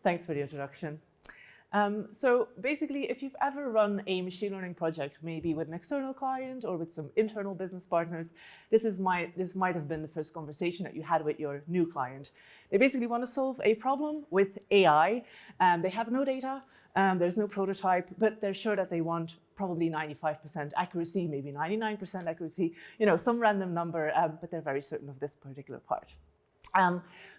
Thanks for the introduction. So basically, if you've ever run a machine learning project, maybe with an external client or with some internal business partners, this might have been the first conversation that you had with your new client. They basically want to solve a problem with AI. They have no data, there's no prototype, but they're sure that they want probably 95% accuracy, maybe 99% accuracy, some random number, but they're very certain of this particular part.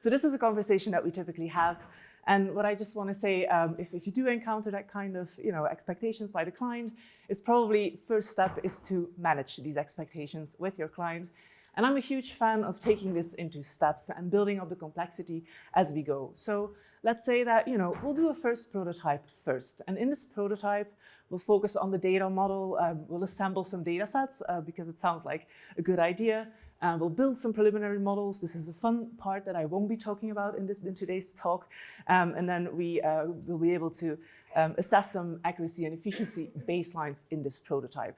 So this is a conversation that we typically have. And what I just want to say, if you do encounter that kind of expectations by the client, it's probably first step is to manage these expectations with your client. And I'm a huge fan of taking this into steps and building up the complexity as we go. So let's say that we'll do a first prototype first. And in this prototype, we'll focus on the data model. We'll assemble some data sets because it sounds like a good idea. We'll build some preliminary models. This is a fun part that I won't be talking about in today's talk. And then we'll be able to assess some accuracy and efficiency baselines in this prototype.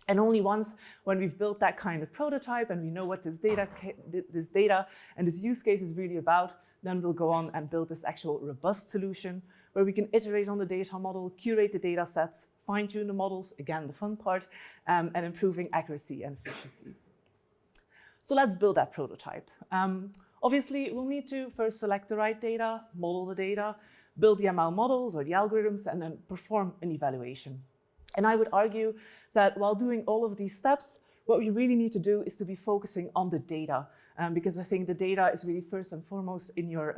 And only once when we've built that kind of prototype and we know what this data and this use case is really about, then we'll go on and build this actual robust solution where we can iterate on the data model, curate the data sets, fine-tune the models, again, the fun part, and improving accuracy and efficiency. So let's build that prototype. Obviously, we'll need to first select the right data, model the data, build the ML models or the algorithms, and then perform an evaluation. And I would argue that while doing all of these steps, what we really need to do is to be focusing on the data, because I think the data is really first and foremost in your,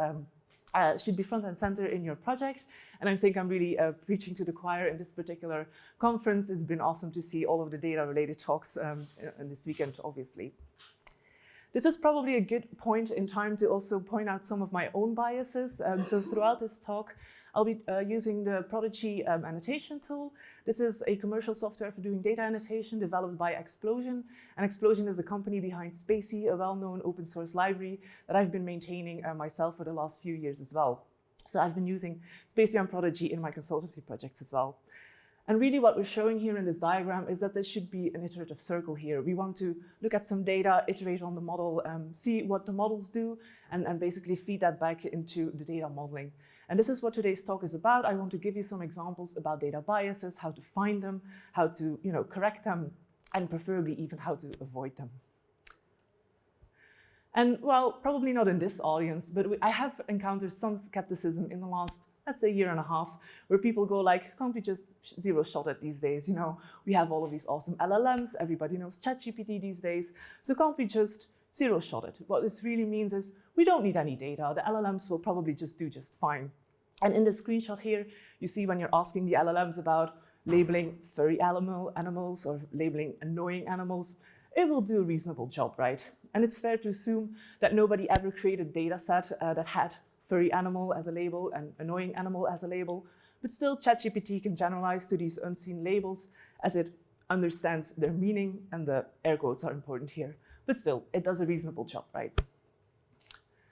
should be front and center in your project. And I think I'm really preaching to the choir in this particular conference. It's been awesome to see all of the data-related talks in this weekend, obviously. This is probably a good point in time to also point out some of my own biases. So throughout this talk, I'll be using the Prodigy annotation tool. This is a commercial software for doing data annotation developed by Explosion. And Explosion is the company behind Spacey, a well-known open source library that I've been maintaining myself for the last few years as well. So I've been using Spacey and Prodigy in my consultancy projects as well. And really what we're showing here in this diagram is that there should be an iterative circle here. We want to look at some data, iterate on the model, see what the models do, and basically feed that back into the data modeling. And this is what today's talk is about. I want to give you some examples about data biases, how to find them, how to correct them, and preferably even how to avoid them. And well, probably not in this audience, but I have encountered some skepticism in the last, let's say, year and a half, where people go like, can't we just zero shot it these days? We have all of these awesome LLMs, everybody knows ChatGPT these days, so can't we just zero shot it? What this really means is we don't need any data. The LLMs will probably just do just fine. And in this screenshot here, you see when you're asking the LLMs about labeling furry animals or labeling annoying animals, it will do a reasonable job, right? And it's fair to assume that nobody ever created a data set that had furry animal as a label and annoying animal as a label, but still ChatGPT can generalize to these unseen labels as it understands their meaning, and the air quotes are important here. But still, it does a reasonable job, right?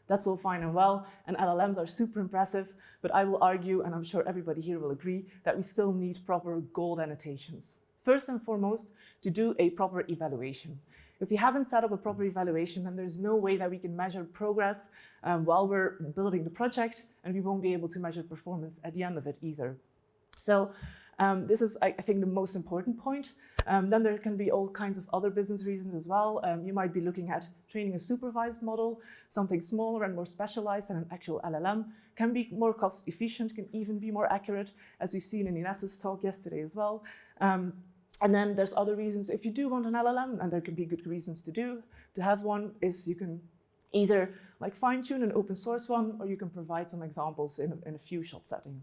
That's all fine and well, and LLMs are super impressive, but I will argue, and I'm sure everybody here will agree, that we still need proper gold annotations. First and foremost, to do a proper evaluation. If we haven't set up a proper evaluation, then there's no way that we can measure progress while we're building the project, and we won't be able to measure performance at the end of it either. So this is, I think, the most important point. Then there can be all kinds of other business reasons as well. You might be looking at training a supervised model, something smaller and more specialized than an actual LLM, can be more cost efficient, can even be more accurate, as we've seen in Ines's talk yesterday as well. And then there's other reasons. If you do want an LLM, and there can be good reasons to have one, is you can either fine-tune an open source one, or you can provide some examples in a few shot setting.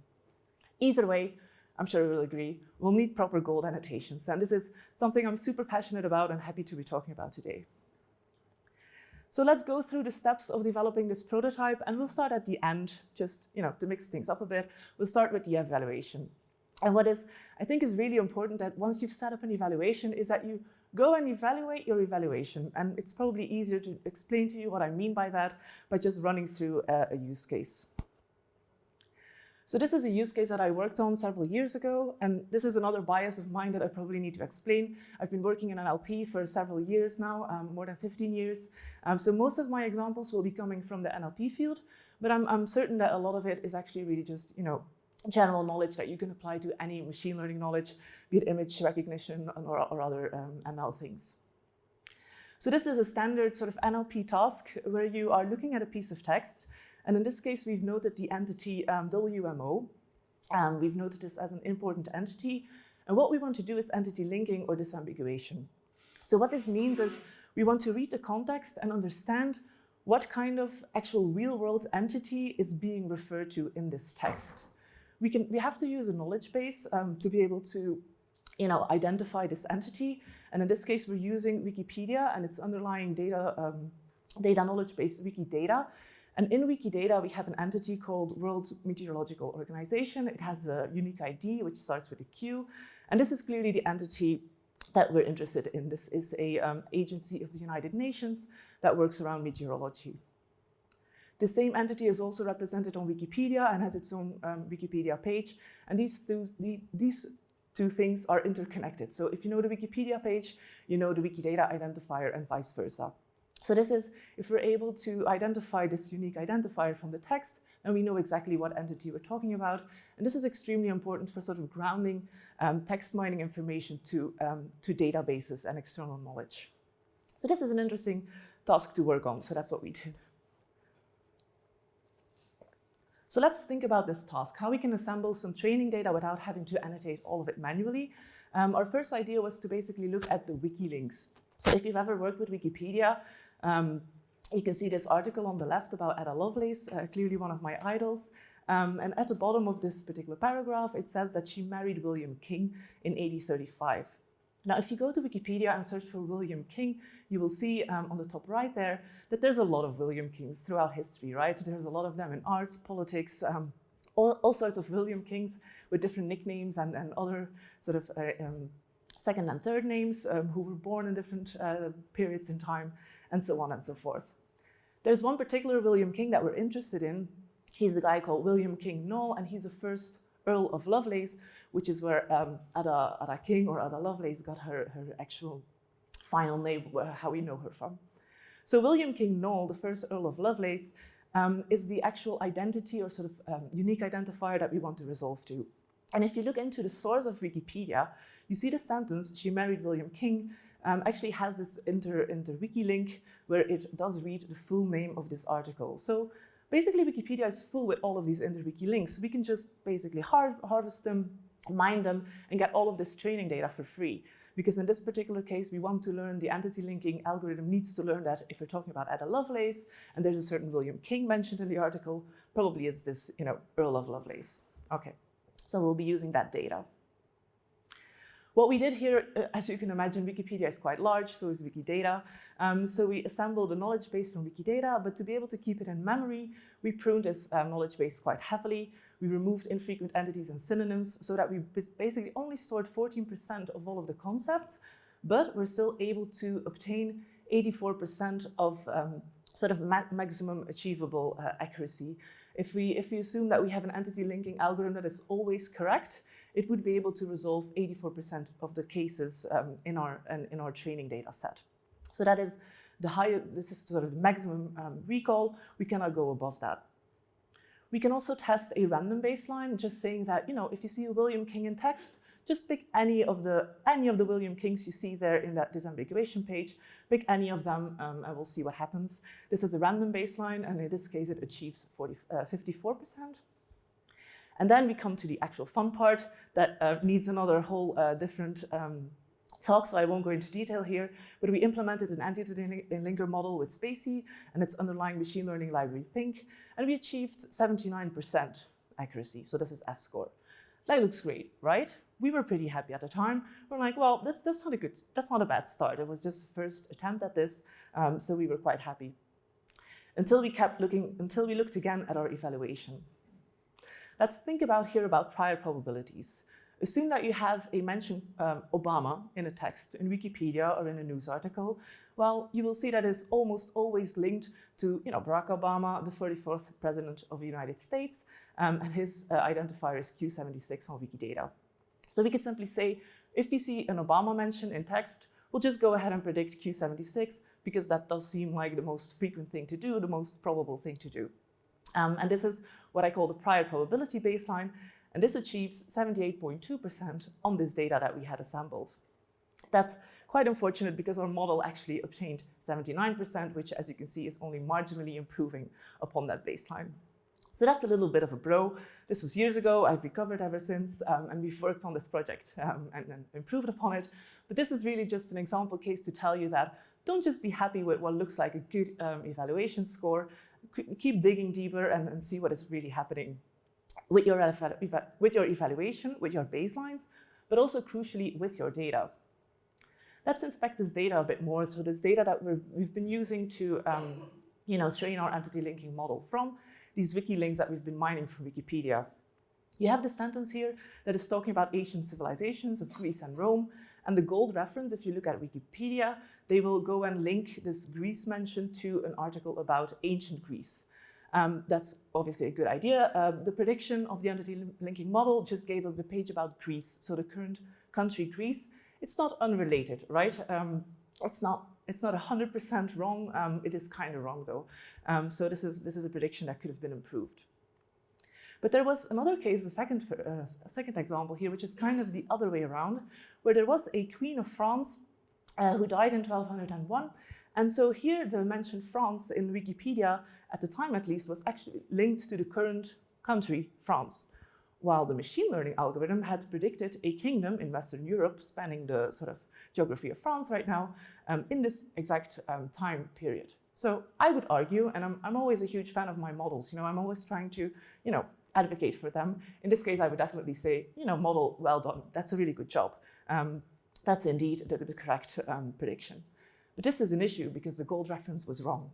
Either way, I'm sure you will agree, we'll need proper gold annotations. And this is something I'm super passionate about and happy to be talking about today. So let's go through the steps of developing this prototype, and we'll start at the end, just to mix things up a bit. We'll start with the evaluation. And what I think is really important that once you've set up an evaluation is that you go and evaluate your evaluation. And it's probably easier to explain to you what I mean by that by just running through a use case. So this is a use case that I worked on several years ago, and this is another bias of mine that I probably need to explain. I've been working in NLP for several years now, more than 15 years. So most of my examples will be coming from the NLP field, but I'm certain that a lot of it is actually really just, general knowledge that you can apply to any machine learning knowledge, be it image recognition or other ML things. So this is a standard sort of NLP task where you are looking at a piece of text. And in this case, we've noted the entity WMO. We've noted this as an important entity. And what we want to do is entity linking or disambiguation. So what this means is we want to read the context and understand what kind of actual real-world entity is being referred to in this text. We have to use a knowledge base to be able to identify this entity. And in this case, we're using Wikipedia and its underlying data knowledge base, Wikidata. And in Wikidata, we have an entity called World Meteorological Organization. It has a unique ID, which starts with a Q. And this is clearly the entity that we're interested in. This is an agency of the United Nations that works around meteorology. The same entity is also represented on Wikipedia and has its own Wikipedia page. And these two things are interconnected. So if you know the Wikipedia page, you know the Wikidata identifier and vice versa. So this is, if we're able to identify this unique identifier from the text, then we know exactly what entity we're talking about. And this is extremely important for sort of grounding text mining information to databases and external knowledge. So this is an interesting task to work on, so that's what we did. So let's think about this task, how we can assemble some training data without having to annotate all of it manually. Our first idea was to basically look at the wiki links. So if you've ever worked with Wikipedia, you can see this article on the left about Ada Lovelace, clearly one of my idols. And at the bottom of this particular paragraph, it says that she married William King in 1835. Now, if you go to Wikipedia and search for William King, you will see on the top right there that there's a lot of William Kings throughout history, right? There's a lot of them in arts, politics, all sorts of William Kings with different nicknames and other sort of second and third names who were born in different periods in time, and so on and so forth. There's one particular William King that we're interested in. He's a guy called William King Knoll, and he's the first Earl of Lovelace, which is where Ada King or Ada Lovelace got her actual final name, how we know her from. So William King Knoll, the first Earl of Lovelace, is the actual identity or sort of unique identifier that we want to resolve to. And if you look into the source of Wikipedia, you see the sentence, she married William King, actually has this inter-wiki link where it does read the full name of this article. So basically Wikipedia is full with all of these inter-wiki links. We can just basically harvest them, mine them, and get all of this training data for free. Because in this particular case, we want to learn the entity linking algorithm needs to learn that if we're talking about Ada Lovelace, and there's a certain William King mentioned in the article, probably it's this, Earl of Lovelace. Okay, so we'll be using that data. What we did here, as you can imagine, Wikipedia is quite large, so is Wikidata. So we assembled a knowledge base from Wikidata, but to be able to keep it in memory, we pruned this knowledge base quite heavily. We removed infrequent entities and synonyms so that we basically only stored 14% of all of the concepts, but we're still able to obtain 84% of sort of maximum achievable accuracy. If we assume that we have an entity linking algorithm that is always correct, it would be able to resolve 84% of the cases in our training data set. So that is this is sort of the maximum recall. We cannot go above that. We can also test a random baseline, just saying that, if you see a William King in text, just pick any of the William Kings you see there in that disambiguation page, pick any of them, and we'll see what happens. This is a random baseline, and in this case, it achieves 54%. And then we come to the actual fun part that needs another whole different talk, so I won't go into detail here, but we implemented an entity linker model with Spacey and its underlying machine learning library Think, and we achieved 79% accuracy, so this is F-score. That looks great, right? We were pretty happy at the time. We're like, well, that's not a bad start. It was just the first attempt at this, so we were quite happy. Until we looked again at our evaluation. Let's think about prior probabilities. Assume that you have a mention Obama in a text in Wikipedia or in a news article. Well, you will see that it's almost always linked to Barack Obama, the 44th president of the United States, and his identifier is Q76 on Wikidata. So we could simply say, if we see an Obama mention in text, we'll just go ahead and predict Q76 because that does seem like the most frequent thing to do, the most probable thing to do. And this is what I call the prior probability baseline, and this achieves 78.2% on this data that we had assembled. That's quite unfortunate because our model actually obtained 79%, which, as you can see, is only marginally improving upon that baseline. So that's a little bit of a blow. This was years ago. I've recovered ever since, and we've worked on this project and improved upon it. But this is really just an example case to tell you that don't just be happy with what looks like a good evaluation score. Keep digging deeper and see what is really happening with your evaluation, with your baselines, but also crucially with your data. Let's inspect this data a bit more. So this data that we've been using to train our entity linking model from these wiki links that we've been mining from Wikipedia. You have this sentence here that is talking about ancient civilizations of Greece and Rome. And the gold reference, if you look at Wikipedia, they will go and link this Greece mention to an article about ancient Greece. That's obviously a good idea. The prediction of the entity linking model just gave us the page about Greece. So the current country Greece, it's not unrelated, right? It's not 100% wrong. It is kind of wrong though. So this is a prediction that could have been improved. But there was another case, the second example here, which is kind of the other way around, where there was a queen of France who died in 1201. And so here the mention France in Wikipedia, at the time at least, was actually linked to the current country, France, while the machine learning algorithm had predicted a kingdom in Western Europe spanning the sort of geography of France right now in this exact time period. So I would argue, and I'm always a huge fan of my models, I'm always trying to, advocate for them. In this case, I would definitely say, model, well done. That's a really good job. That's indeed the correct prediction. But this is an issue because the gold reference was wrong.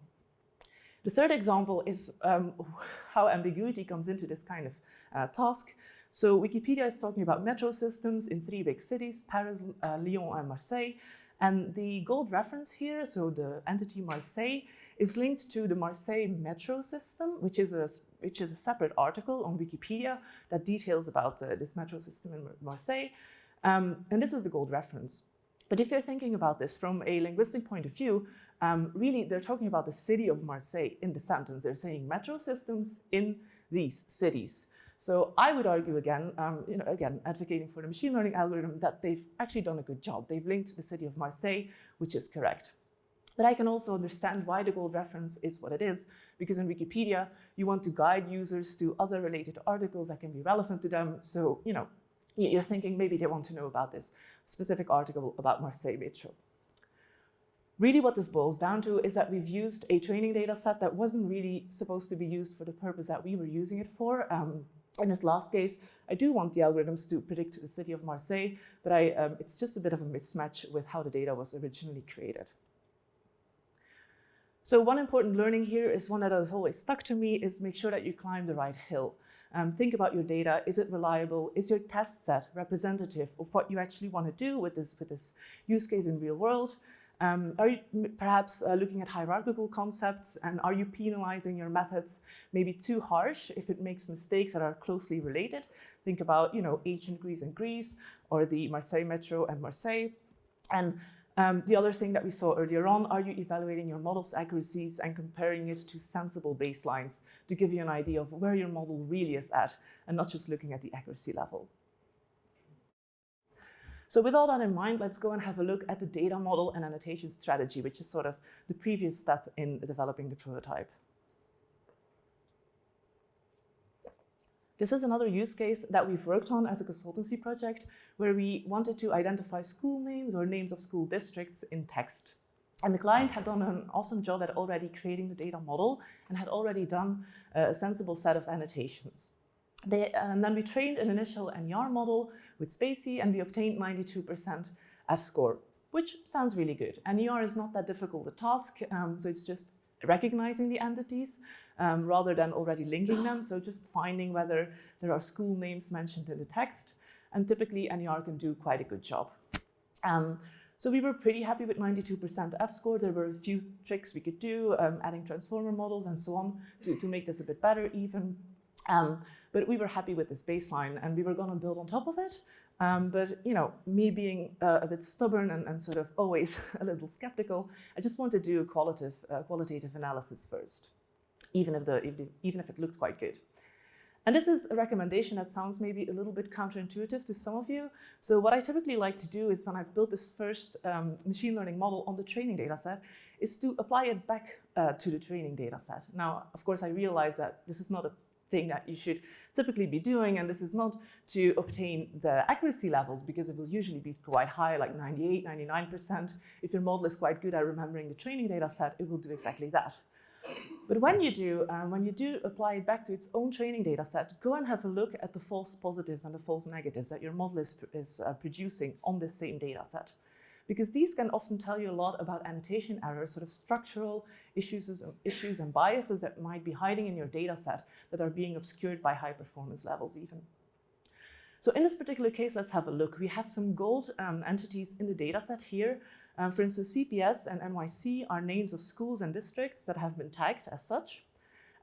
The third example is how ambiguity comes into this kind of task. So Wikipedia is talking about metro systems in 3 big cities, Paris, Lyon, and Marseille. And the gold reference here, so the entity Marseille, is linked to the Marseille metro system, which is a separate article on Wikipedia that details about this metro system in Marseille. And this is the gold reference. But if you're thinking about this from a linguistic point of view, really they're talking about the city of Marseille in the sentence. They're saying metro systems in these cities. So I would argue again, again, advocating for the machine learning algorithm, that they've actually done a good job. They've linked the city of Marseille, which is correct. But I can also understand why the gold reference is what it is, because in Wikipedia, you want to guide users to other related articles that can be relevant to them. So, you're thinking maybe they want to know about this specific article about Marseille Metro. Really what this boils down to is that we've used a training data set that wasn't really supposed to be used for the purpose that we were using it for. In this last case, I do want the algorithms to predict the city of Marseille, but it's just a bit of a mismatch with how the data was originally created. So one important learning here is one that has always stuck to me is make sure that you climb the right hill. Think about your data. Is it reliable? Is your test set representative of what you actually want to do with this use case in real world? Are you perhaps looking at hierarchical concepts, and are you penalizing your methods maybe too harsh if it makes mistakes that are closely related? Think about, ancient Greece and Greece, or the Marseille Metro and Marseille. And the other thing that we saw earlier on, are you evaluating your model's accuracies and comparing it to sensible baselines to give you an idea of where your model really is at, and not just looking at the accuracy level? So with all that in mind, let's go and have a look at the data model and annotation strategy, which is sort of the previous step in developing the prototype. This is another use case that we've worked on as a consultancy project, where we wanted to identify school names or names of school districts in text. And the client had done an awesome job at already creating the data model and had already done a sensible set of annotations. And then we trained an initial NER model with Spacey, and we obtained 92% F-score, which sounds really good. NER is not that difficult a task, so it's just recognizing the entities rather than already linking them, so just finding whether there are school names mentioned in the text, and typically NER can do quite a good job. So we were pretty happy with 92% F-score. There were a few tricks we could do, adding transformer models and so on to make this a bit better even. But we were happy with this baseline, and we were going to build on top of it. But me being a bit stubborn and sort of always a little skeptical, I just want to do a qualitative analysis first. even if it looked quite good. And this is a recommendation that sounds maybe a little bit counterintuitive to some of you. So what I typically like to do is when I've built this first machine learning model on the training data set is to apply it back to the training data set. Now, of course, I realize that this is not a thing that you should typically be doing, and this is not to obtain the accuracy levels, because it will usually be quite high, like 98, 99%. If your model is quite good at remembering the training data set, it will do exactly that. But when you do apply it back to its own training data set, go and have a look at the false positives and the false negatives that your model is producing on the same data set. Because these can often tell you a lot about annotation errors, sort of structural issues and biases that might be hiding in your data set that are being obscured by high performance levels even. So in this particular case, let's have a look. We have some gold entities in the data set here. For instance, CPS and NYC are names of schools and districts that have been tagged as such.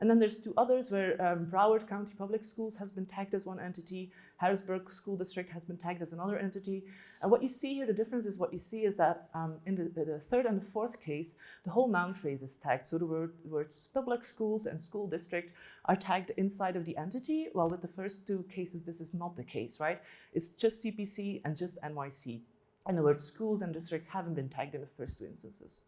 And then there's two others where Broward County Public Schools has been tagged as one entity, Harrisburg School District has been tagged as another entity. And what you see here, the difference is what you see is that in the third and the fourth case, the whole noun phrase is tagged. So the words public schools and school district are tagged inside of the entity, while with the first two cases, this is not the case, right? It's just CPC and just NYC. And the words schools and districts haven't been tagged in the first two instances.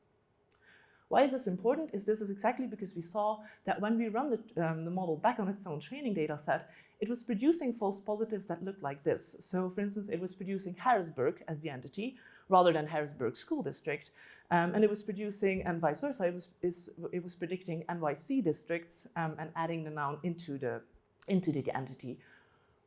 Why is this important? This is exactly because we saw that when we run the model back on its own training data set, it was producing false positives that looked like this. So for instance, it was producing Harrisburg as the entity rather than Harrisburg School District. And it was producing, and vice versa, it was predicting NYC districts and adding the noun into the entity.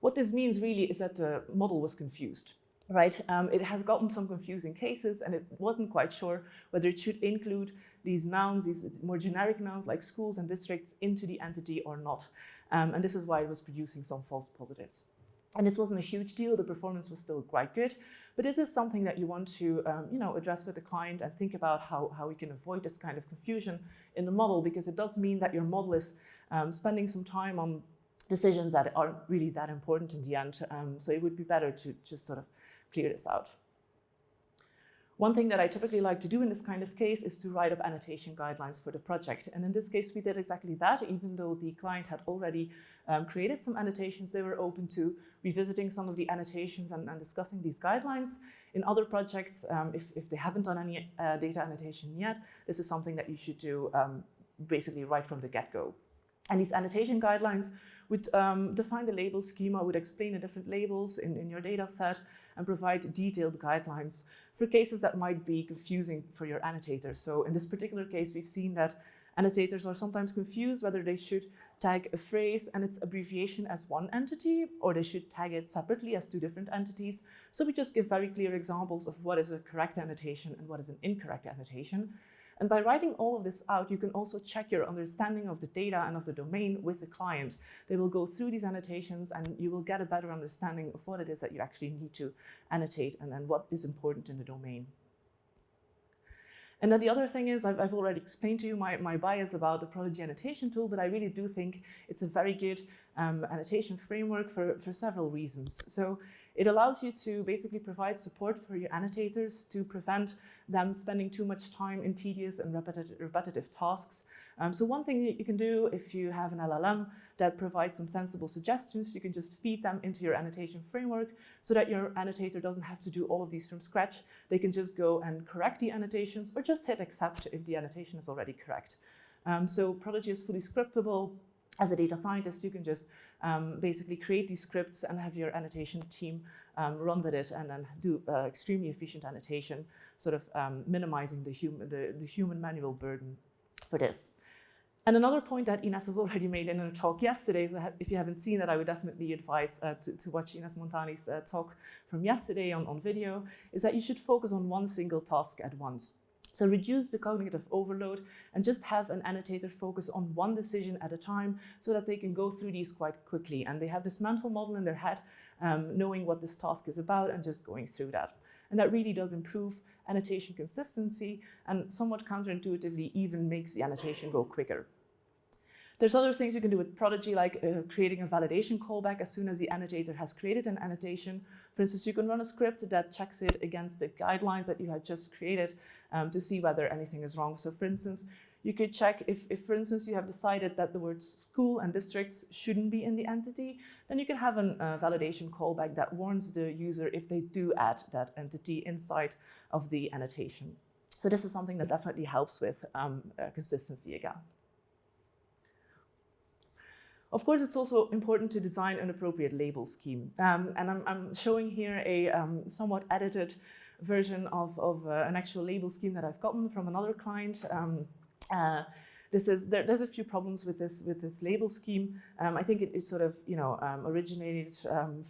What this means really is that the model was confused. Right, it has gotten some confusing cases, and it wasn't quite sure whether it should include these nouns, these more generic nouns like schools and districts, into the entity or not. And this is why it was producing some false positives. And this wasn't a huge deal. The performance was still quite good, but this is something that you want to address with the client and think about how we can avoid this kind of confusion in the model, because it does mean that your model is spending some time on decisions that aren't really that important in the end. So it would be better to just sort of clear this out. One thing that I typically like to do in this kind of case is to write up annotation guidelines for the project. And in this case, we did exactly that. Even though the client had already created some annotations, they were open to revisiting some of the annotations and discussing these guidelines. In other projects, if they haven't done any data annotation yet, this is something that you should do basically right from the get-go. And these annotation guidelines would define the label schema, would explain the different labels in your data set, and provide detailed guidelines for cases that might be confusing for your annotators. So in this particular case, we've seen that annotators are sometimes confused whether they should tag a phrase and its abbreviation as one entity, or they should tag it separately as two different entities. So we just give very clear examples of what is a correct annotation and what is an incorrect annotation. And by writing all of this out, you can also check your understanding of the data and of the domain with the client. They will go through these annotations and you will get a better understanding of what it is that you actually need to annotate and then what is important in the domain. And then the other thing is, I've already explained to you my bias about the Prodigy annotation tool, but I really do think it's a very good annotation framework for several reasons. So it allows you to basically provide support for your annotators to prevent them spending too much time in tedious and repetitive tasks. So one thing that you can do if you have an LLM that provides some sensible suggestions, you can just feed them into your annotation framework so that your annotator doesn't have to do all of these from scratch. They can just go and correct the annotations or just hit accept if the annotation is already correct. So Prodigy is fully scriptable. As a data scientist, you can just basically create these scripts and have your annotation team run with it and then do extremely efficient annotation, sort of minimizing the human manual burden for this. And another point that Ines has already made in a talk yesterday, so if you haven't seen it, I would definitely advise to watch Ines Montani's talk from yesterday on video, is that you should focus on one single task at once. So reduce the cognitive overload and just have an annotator focus on one decision at a time so that they can go through these quite quickly. And they have this mental model in their head, knowing what this task is about and just going through that. And that really does improve annotation consistency and somewhat counterintuitively even makes the annotation go quicker. There's other things you can do with Prodigy, like creating a validation callback as soon as the annotator has created an annotation. For instance, you can run a script that checks it against the guidelines that you had just created to see whether anything is wrong. So for instance, You could check if, for instance, you have decided that the words school and districts shouldn't be in the entity, then you can have a validation callback that warns the user if they do add that entity inside of the annotation. So this is something that definitely helps with consistency again. Of course, it's also important to design an appropriate label scheme. And I'm showing here a somewhat edited version of an actual label scheme that I've gotten from another client. There's a few problems with this label scheme. I think it sort of originated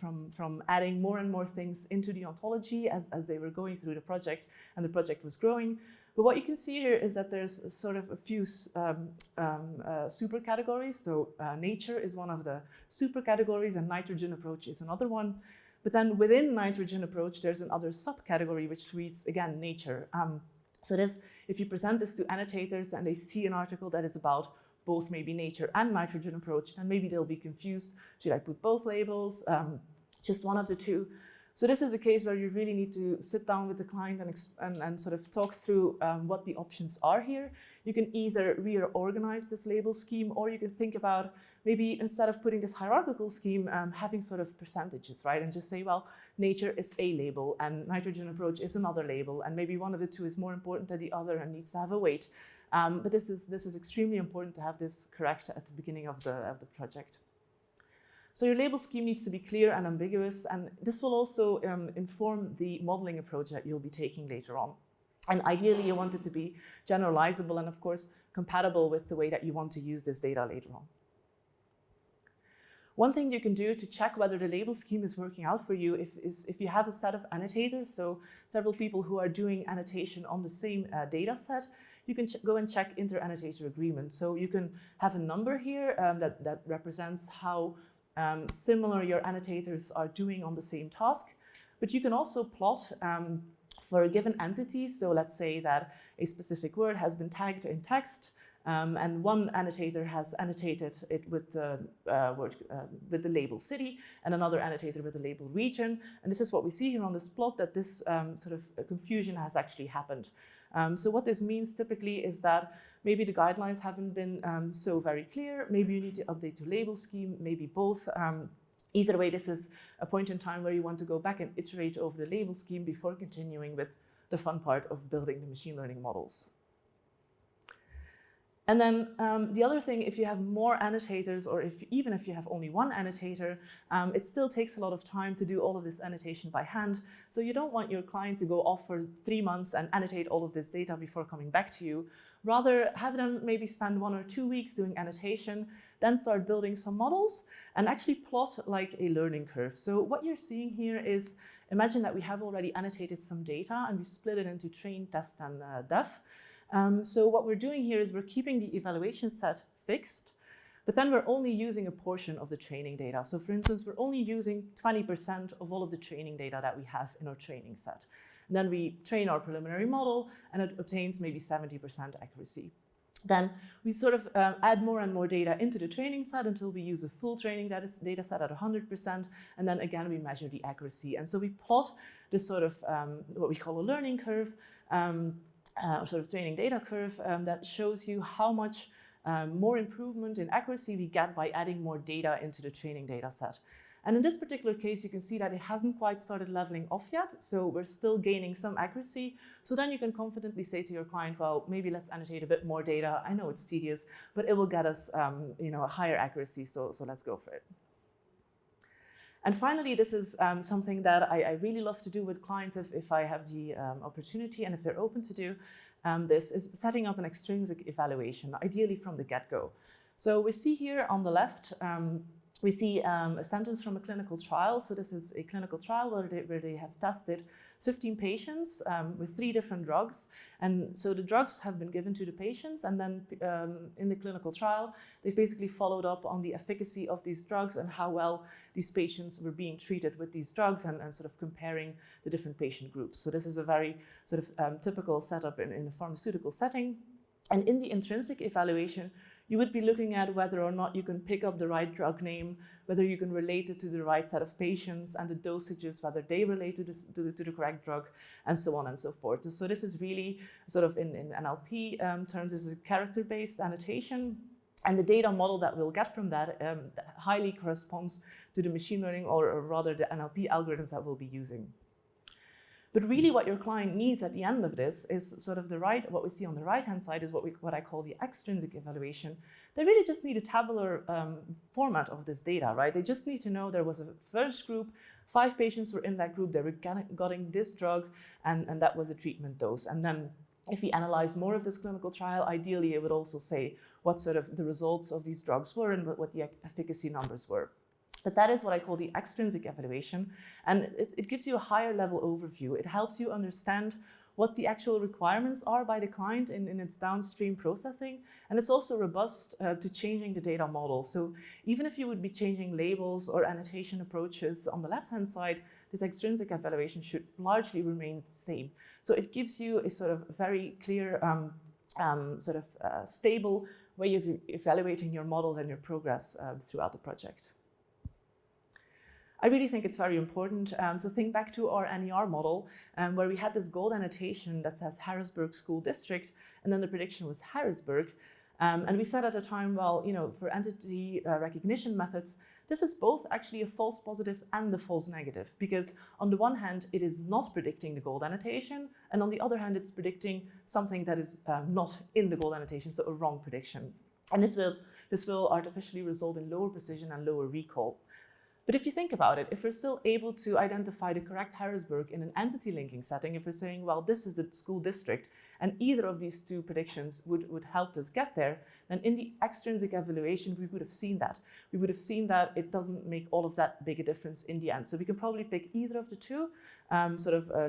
from adding more and more things into the ontology as they were going through the project and the project was growing. But what you can see here is that there's sort of a few super categories. So nature is one of the super categories and nitrogen approach is another one. But then within nitrogen approach, there's another subcategory which reads, again, nature. So if you present this to annotators and they see an article that is about both maybe nature and nitrogen approach, then maybe they'll be confused. Should I put both labels? Just one of the two? So this is a case where you really need to sit down with the client and sort of talk through what the options are here. You can either reorganize this label scheme, or you can think about maybe instead of putting this hierarchical scheme, having sort of percentages, right? And just say, well, nature is a label and nitrogen approach is another label, and maybe one of the two is more important than the other and needs to have a weight. But this is extremely important to have this correct at the beginning of the project. So your label scheme needs to be clear and ambiguous, and this will also inform the modeling approach that you'll be taking later on. And ideally, you want it to be generalizable and, of course, compatible with the way that you want to use this data later on. One thing you can do to check whether the label scheme is working out for you is if you have a set of annotators, so several people who are doing annotation on the same data set, you can go and check inter-annotator agreement. So you can have a number here that represents how similar your annotators are doing on the same task, but you can also plot for a given entity. So let's say that a specific word has been tagged in text, and one annotator has annotated it with the with the label city, and another annotator with the label region. And this is what we see here on this plot, that this sort of confusion has actually happened. So what this means typically is that maybe the guidelines haven't been so very clear. Maybe you need to update your label scheme, maybe both. Either way, this is a point in time where you want to go back and iterate over the label scheme before continuing with the fun part of building the machine learning models. And then the other thing, if you have more annotators, or even if you have only one annotator, it still takes a lot of time to do all of this annotation by hand. So you don't want your client to go off for 3 months and annotate all of this data before coming back to you. Rather, have them maybe spend 1 or 2 weeks doing annotation, then start building some models and actually plot like a learning curve. So what you're seeing here is, imagine that we have already annotated some data and we split it into train, test, and def. So what we're doing here is we're keeping the evaluation set fixed, but then we're only using a portion of the training data. So for instance, we're only using 20% of all of the training data that we have in our training set. And then we train our preliminary model and it obtains maybe 70% accuracy. Then we sort of add more and more data into the training set until we use a full training data set at 100%. And then again, we measure the accuracy. And so we plot this sort of what we call a learning curve, sort of training data curve that shows you how much more improvement in accuracy we get by adding more data into the training data set. And in this particular case, you can see that it hasn't quite started leveling off yet, so we're still gaining some accuracy. So then you can confidently say to your client, well, maybe let's annotate a bit more data. I know it's tedious, but it will get us a higher accuracy, so let's go for it. And finally, this is something that I really love to do with clients if I have the opportunity and if they're open to do. This is setting up an extrinsic evaluation, ideally from the get-go. So we see here on the left, we see a sentence from a clinical trial. So this is a clinical trial where they have tested 15 patients with 3 different drugs. And so the drugs have been given to the patients, and then in the clinical trial, they've basically followed up on the efficacy of these drugs and how well these patients were being treated with these drugs, and sort of comparing the different patient groups. So this is a very sort of typical setup in the pharmaceutical setting. And in the intrinsic evaluation, you would be looking at whether or not you can pick up the right drug name, whether you can relate it to the right set of patients, and the dosages, whether they relate to the correct drug, and so on and so forth. So this is really sort of in NLP terms, is a character-based annotation. And the data model that we'll get from that highly corresponds to the machine learning, or rather the NLP algorithms that we'll be using. But really what your client needs at the end of this is sort of what we see on the right-hand side is what I call the extrinsic evaluation. They really just need a tabular format of this data, right? They just need to know there was a first group, 5 patients were in that group, they were getting this drug, and that was a treatment dose. And then if we analyze more of this clinical trial, ideally it would also say what sort of the results of these drugs were and what the efficacy numbers were. But that is what I call the extrinsic evaluation. And it gives you a higher level overview. It helps you understand what the actual requirements are by the client in its downstream processing. And it's also robust to changing the data model. So even if you would be changing labels or annotation approaches on the left-hand side, this extrinsic evaluation should largely remain the same. So it gives you a sort of very clear, stable way of evaluating your models and your progress throughout the project. I really think it's very important. So think back to our NER model where we had this gold annotation that says Harrisburg School District, and then the prediction was Harrisburg. And we said at the time, well, for entity recognition methods, this is both actually a false positive and a false negative, because on the one hand, it is not predicting the gold annotation, and on the other hand, it's predicting something that is not in the gold annotation, so a wrong prediction. And this will artificially result in lower precision and lower recall. But if you think about it, if we're still able to identify the correct Harrisburg in an entity linking setting, if we're saying, well, this is the school district, and either of these 2 predictions would help us get there, then in the extrinsic evaluation, we would have seen that. We would have seen that it doesn't make all of that big a difference in the end. So we can probably pick either of the 2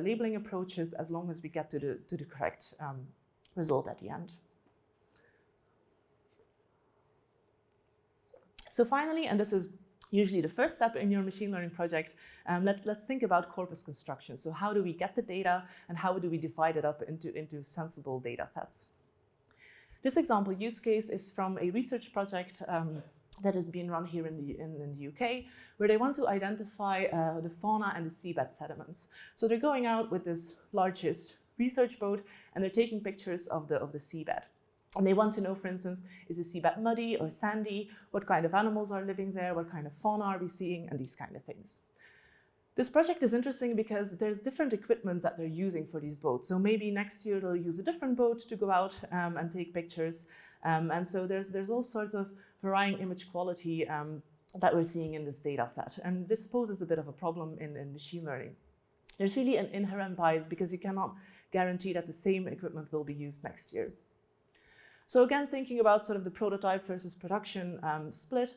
labeling approaches as long as we get to the correct result at the end. So finally, and this is usually the first step in your machine learning project, let's think about corpus construction. So how do we get the data, and how do we divide it up into sensible data sets? This example use case is from a research project that is being run here in the UK, where they want to identify the fauna and the seabed sediments. So they're going out with this largest research boat, and they're taking pictures of the seabed. And they want to know, for instance, is the seabed muddy or sandy? What kind of animals are living there? What kind of fauna are we seeing? And these kind of things. This project is interesting because there's different equipment that they're using for these boats. So maybe next year they'll use a different boat to go out and take pictures. And so there's all sorts of varying image quality that we're seeing in this data set. And this poses a bit of a problem in machine learning. There's really an inherent bias because you cannot guarantee that the same equipment will be used next year. So again, thinking about sort of the prototype versus production split,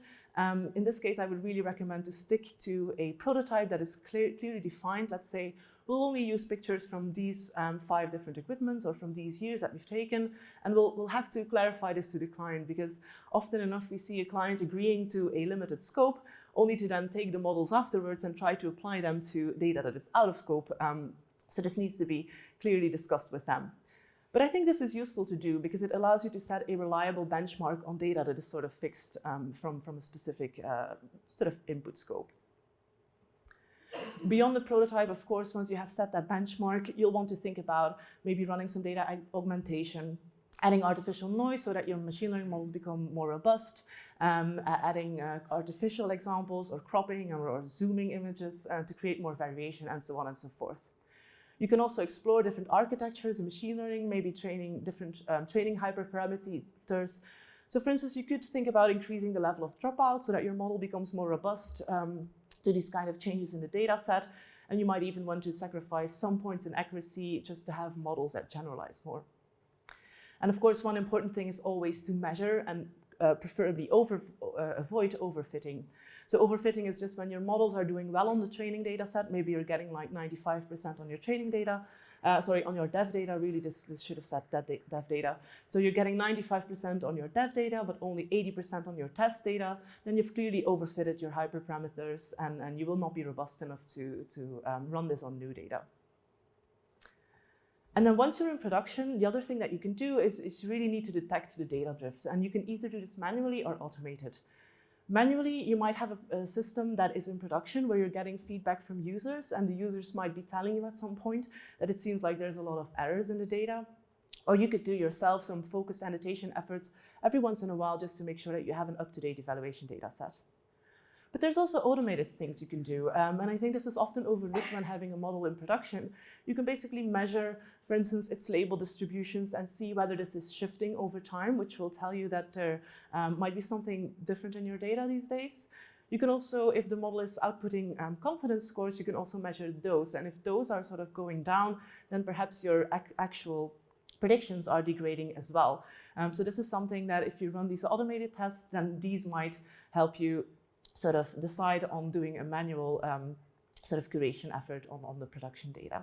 in this case, I would really recommend to stick to a prototype that is clearly defined. Let's say we'll only use pictures from these 5 different equipments or from these years that we've taken, and we'll have to clarify this to the client, because often enough we see a client agreeing to a limited scope, only to then take the models afterwards and try to apply them to data that is out of scope. So this needs to be clearly discussed with them. But I think this is useful to do because it allows you to set a reliable benchmark on data that is sort of fixed from a specific sort of input scope. Beyond the prototype, of course, once you have set that benchmark, you'll want to think about maybe running some data augmentation, adding artificial noise so that your machine learning models become more robust, adding artificial examples or cropping or zooming images to create more variation, and so on and so forth. You can also explore different architectures in machine learning, maybe training different training hyperparameters. So for instance, you could think about increasing the level of dropout so that your model becomes more robust to these kind of changes in the data set. And you might even want to sacrifice some points in accuracy just to have models that generalize more. And of course, one important thing is always to measure and preferably avoid overfitting. So overfitting is just when your models are doing well on the training data set, maybe you're getting like 95% on your training data, on your dev data, really this should have said dev data. So you're getting 95% on your dev data, but only 80% on your test data, then you've clearly overfitted your hyperparameters and you will not be robust enough to run this on new data. And then once you're in production, the other thing that you can do is you really need to detect the data drifts. And you can either do this manually or automated. Manually, you might have a system that is in production where you're getting feedback from users, and the users might be telling you at some point that it seems like there's a lot of errors in the data. Or you could do yourself some focused annotation efforts every once in a while just to make sure that you have an up-to-date evaluation data set. But there's also automated things you can do, and I think this is often overlooked when having a model in production. You can basically measure, for instance, its label distributions and see whether this is shifting over time, which will tell you that there might be something different in your data these days. You can also, if the model is outputting confidence scores, you can also measure those, and if those are sort of going down, then perhaps your actual predictions are degrading as well. So this is something that if you run these automated tests, then these might help you sort of decide on doing a manual sort of curation effort on the production data.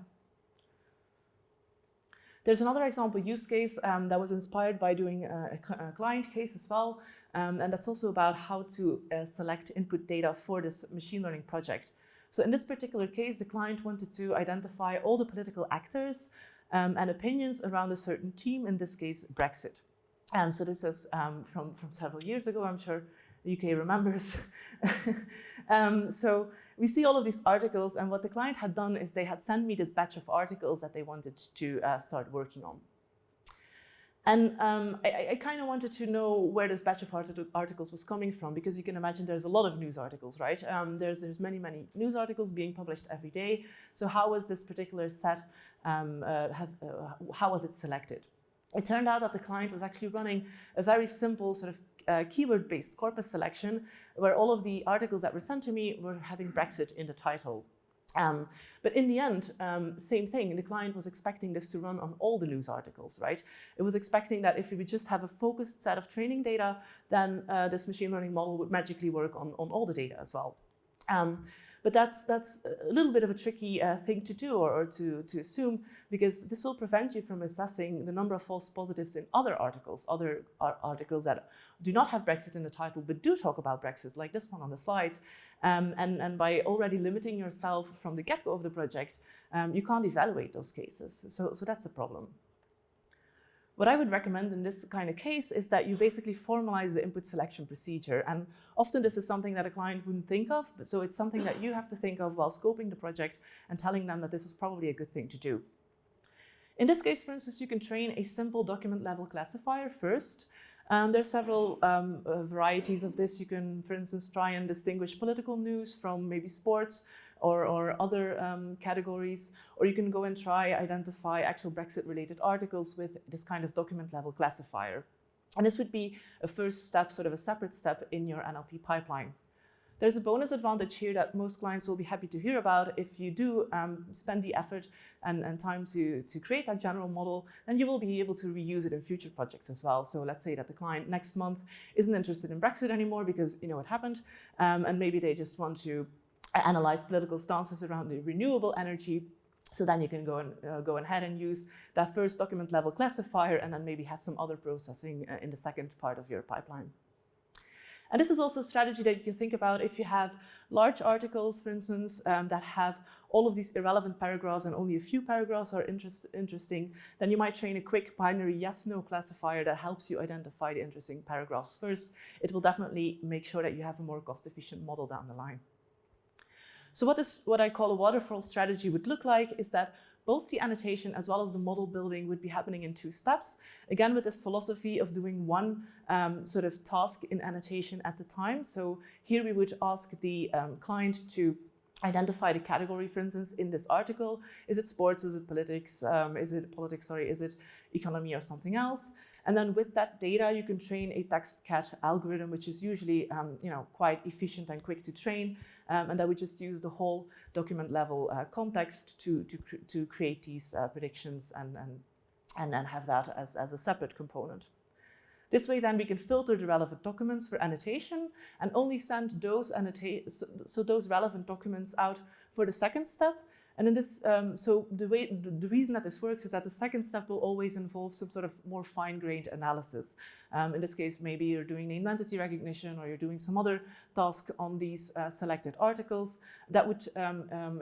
There's another example use case that was inspired by doing a client case as well, and that's also about how to select input data for this machine learning project. So in this particular case, the client wanted to identify all the political actors and opinions around a certain theme, in this case, Brexit. So this is from several years ago, I'm sure the UK remembers. So we see all of these articles, and what the client had done is they had sent me this batch of articles that they wanted to start working on. And I kind of wanted to know where this batch of articles was coming from, because you can imagine there's a lot of news articles, right? There's many news articles being published every day. So how was this particular set, how was it selected? It turned out that the client was actually running a very simple sort of keyword-based corpus selection, where all of the articles that were sent to me were having Brexit in the title. But in the end, same thing, the client was expecting this to run on all the news articles, right? It was expecting that if we would just have a focused set of training data, then this machine learning model would magically work on all the data as well. But that's a little bit of a tricky thing to do or to assume, because this will prevent you from assessing the number of false positives in other articles that do not have Brexit in the title but do talk about Brexit, like this one on the slide. And by already limiting yourself from the get-go of the project, you can't evaluate those cases. So that's a problem. What I would recommend in this kind of case is that you basically formalize the input selection procedure. And often this is something that a client wouldn't think of, but so it's something that you have to think of while scoping the project and telling them that this is probably a good thing to do. In this case, for instance, you can train a simple document level classifier first. There's several varieties of this. You can, for instance, try and distinguish political news from maybe sports or other categories, or you can go and try identify actual Brexit-related articles with this kind of document-level classifier. And this would be a first step, sort of a separate step in your NLP pipeline. There's a bonus advantage here that most clients will be happy to hear about. If you do spend the effort and time to create that general model, then you will be able to reuse it in future projects as well. So let's say that the client next month isn't interested in Brexit anymore because you know it happened, and maybe they just want to analyze political stances around the renewable energy. So then you can go ahead and use that first document level classifier and then maybe have some other processing in the second part of your pipeline. And this is also a strategy that you can think about if you have large articles, for instance, that have all of these irrelevant paragraphs and only a few paragraphs are interesting, then you might train a quick binary yes-no classifier that helps you identify the interesting paragraphs first. It will definitely make sure that you have a more cost-efficient model down the line. So what I call a waterfall strategy would look like is that both the annotation as well as the model building would be happening in 2 steps. Again, with this philosophy of doing one sort of task in annotation at the time. So here we would ask the client to identify the category, for instance, in this article. Is it sports? Is it politics? Is it economy or something else? And then with that data, you can train a text-cat algorithm, which is usually quite efficient and quick to train. And that would just use the whole document level context to create these predictions and then have that as a separate component. This way then we can filter the relevant documents for annotation and only send those those relevant documents out for the second step. And in this, so the reason that this works is that the second step will always involve some sort of more fine-grained analysis. In this case, maybe you're doing name entity recognition or you're doing some other task on these selected articles that would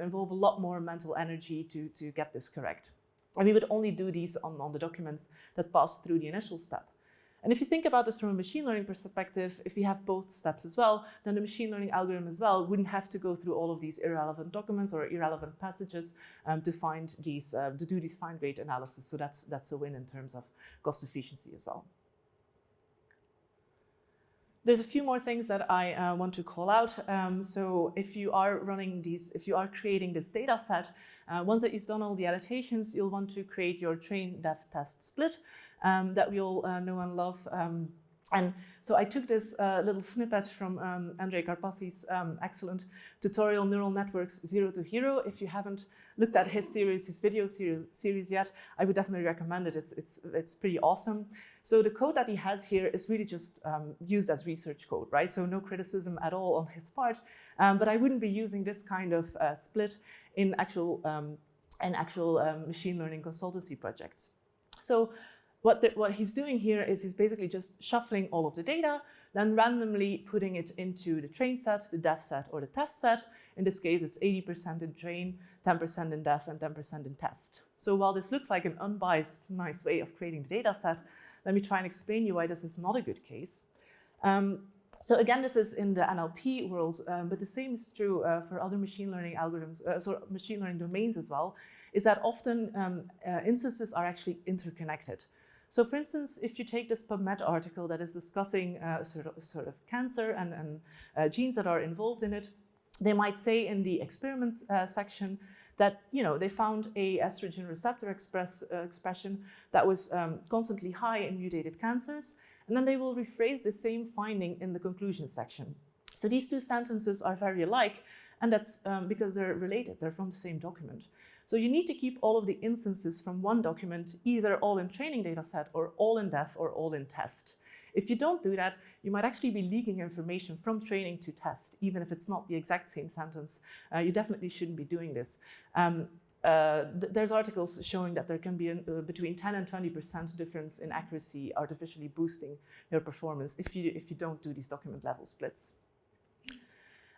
involve a lot more mental energy to get this correct. And we would only do these on the documents that pass through the initial step. And if you think about this from a machine learning perspective, if we have both steps as well, then the machine learning algorithm as well wouldn't have to go through all of these irrelevant documents or irrelevant passages to find these, to do these fine weight analysis. So that's a win in terms of cost efficiency as well. There's a few more things that I want to call out. So if you are running these, if you are creating this data set, once that you've done all the annotations, you'll want to create your train, dev, test split that we all know and love. And so I took this little snippet from Andrej Karpathy's excellent tutorial, Neural Networks 0 to Hero. If you haven't looked at his series, his video series yet, I would definitely recommend it. It's pretty awesome. So the code that he has here is really just used as research code, right? So no criticism at all on his part. But I wouldn't be using this kind of split in actual machine learning consultancy projects. So what he's doing here is he's basically just shuffling all of the data, then randomly putting it into the train set, the dev set, or the test set. In this case, it's 80% in train, 10% in dev, and 10% in test. So while this looks like an unbiased, nice way of creating the data set, let me try and explain you why this is not a good case. So again, this is in the NLP world, but the same is true for other machine learning algorithms, so machine learning domains as well, is that often instances are actually interconnected. So for instance, if you take this PubMed article that is discussing sort of cancer and genes that are involved in it, they might say in the experiments section that they found a estrogen receptor expression that was constantly high in mutated cancers, and then they will rephrase the same finding in the conclusion section. So these two sentences are very alike, and that's because they're related, they're from the same document. So you need to keep all of the instances from one document either all in training data set or all in dev or all in test. If you don't do that, you might actually be leaking information from training to test, even if it's not the exact same sentence. You definitely shouldn't be doing this. There's articles showing that there can be between 10 and 20% difference in accuracy, artificially boosting your performance if you don't do these document level splits.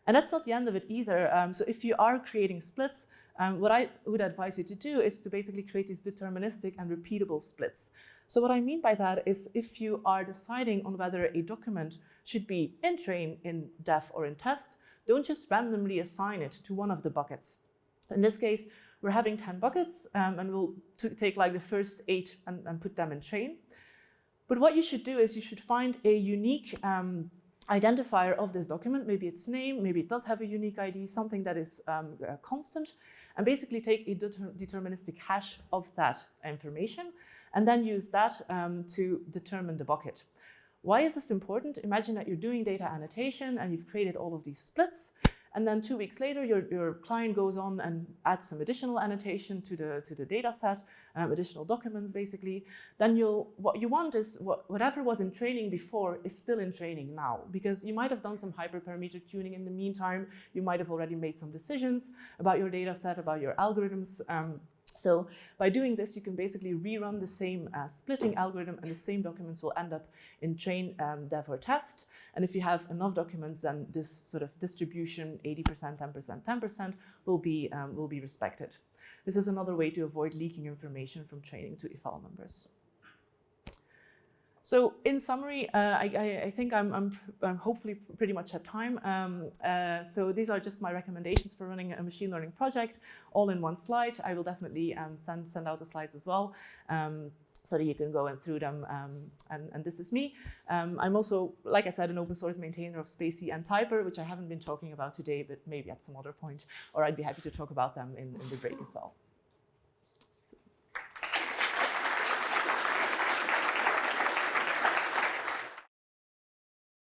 And that's not the end of it either. So if you are creating splits, what I would advise you to do is to basically create these deterministic and repeatable splits. So what I mean by that is if you are deciding on whether a document should be in train, in dev, or in test, don't just randomly assign it to one of the buckets. In this case, we're having 10 buckets, and we'll take like the first 8 and put them in train. But what you should do is you should find a unique identifier of this document. Maybe its name, maybe it does have a unique ID, something that is constant, and basically take a deterministic hash of that information and then use that to determine the bucket. Why is this important? Imagine that you're doing data annotation and you've created all of these splits, and then 2 weeks later your client goes on and adds some additional annotation to the data set, additional documents basically. Then what you want is whatever was in training before is still in training now, because you might have done some hyperparameter tuning in the meantime. You might have already made some decisions about your data set, about your algorithms. So by doing this, you can basically rerun the same splitting algorithm, and the same documents will end up in train, dev, or test. And if you have enough documents, then this sort of distribution, 80%, 10%, 10%, will be respected. This is another way to avoid leaking information from training to eval numbers. So in summary, I think I'm hopefully pretty much at time. So these are just my recommendations for running a machine learning project, all in one slide. I will definitely send out the slides as well, so that you can go through them. And this is me. I'm also, like I said, an open source maintainer of Spacey and Typer, which I haven't been talking about today, but maybe at some other point, or I'd be happy to talk about them in the break as well.